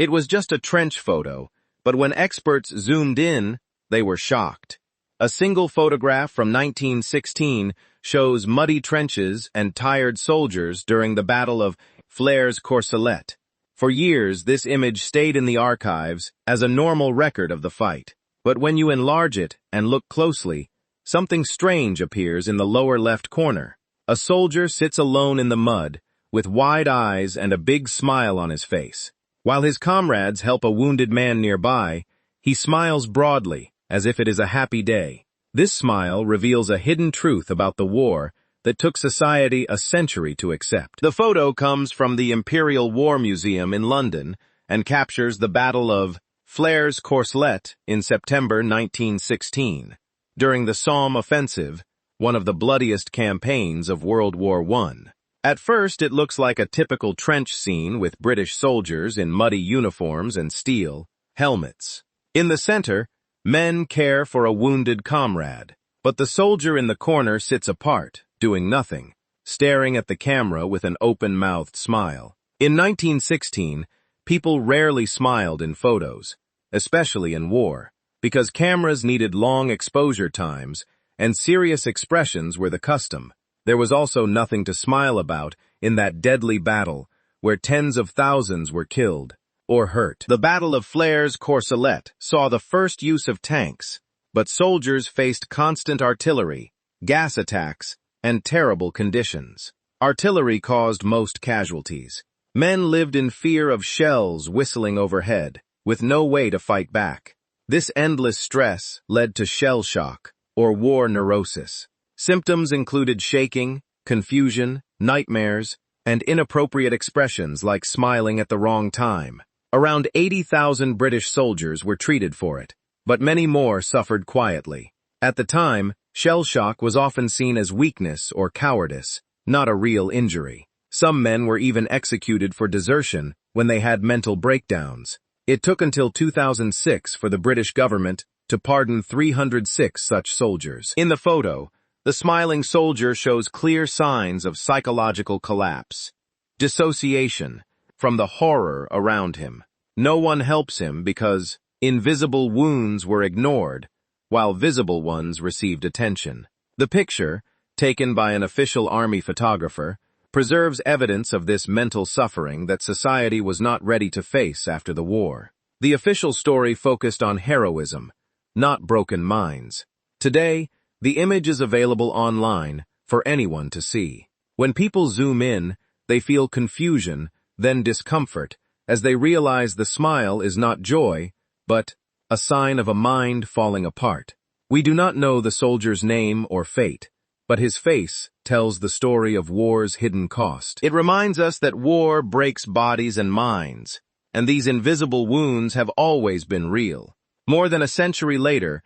It was just a trench photo, but when experts zoomed in, they were shocked. A single photograph from 1916 shows muddy trenches and tired soldiers during the Battle of Flers-Courcelette. For years, this image stayed in the archives as a normal record of the fight. But when you enlarge it and look closely, something strange appears in the lower left corner. A soldier sits alone in the mud, with wide eyes and a big smile on his face. While his comrades help a wounded man nearby, he smiles broadly, as if it is a happy day. This smile reveals a hidden truth about the war that took society a century to accept. The photo comes from the Imperial War Museum in London and captures the Battle of Flers-Courcelette in September 1916, during the Somme offensive, one of the bloodiest campaigns of World War I. At first, it looks like a typical trench scene with British soldiers in muddy uniforms and steel helmets. In the center, men care for a wounded comrade, but the soldier in the corner sits apart, doing nothing, staring at the camera with an open-mouthed smile. In 1916, people rarely smiled in photos, especially in war, because cameras needed long exposure times and serious expressions were the custom. There was also nothing to smile about in that deadly battle where tens of thousands were killed or hurt. The Battle of Flers-Courcelette saw the first use of tanks, but soldiers faced constant artillery, gas attacks, and terrible conditions. Artillery caused most casualties. Men lived in fear of shells whistling overhead, with no way to fight back. This endless stress led to shell shock, or war neurosis. Symptoms included shaking, confusion, nightmares, and inappropriate expressions like smiling at the wrong time. Around 80,000 British soldiers were treated for it, but many more suffered quietly. At the time, shell shock was often seen as weakness or cowardice, not a real injury. Some men were even executed for desertion when they had mental breakdowns. It took until 2006 for the British government to pardon 306 such soldiers. In the photo, the smiling soldier shows clear signs of psychological collapse, dissociation from the horror around him. No one helps him because invisible wounds were ignored, while visible ones received attention. The picture, taken by an official army photographer, preserves evidence of this mental suffering that society was not ready to face after the war. The official story focused on heroism, not broken minds. Today, the image is available online for anyone to see. When people zoom in, they feel confusion, then discomfort, as they realize the smile is not joy, but a sign of a mind falling apart. We do not know the soldier's name or fate, but his face tells the story of war's hidden cost. It reminds us that war breaks bodies and minds, and these invisible wounds have always been real. More than a century later,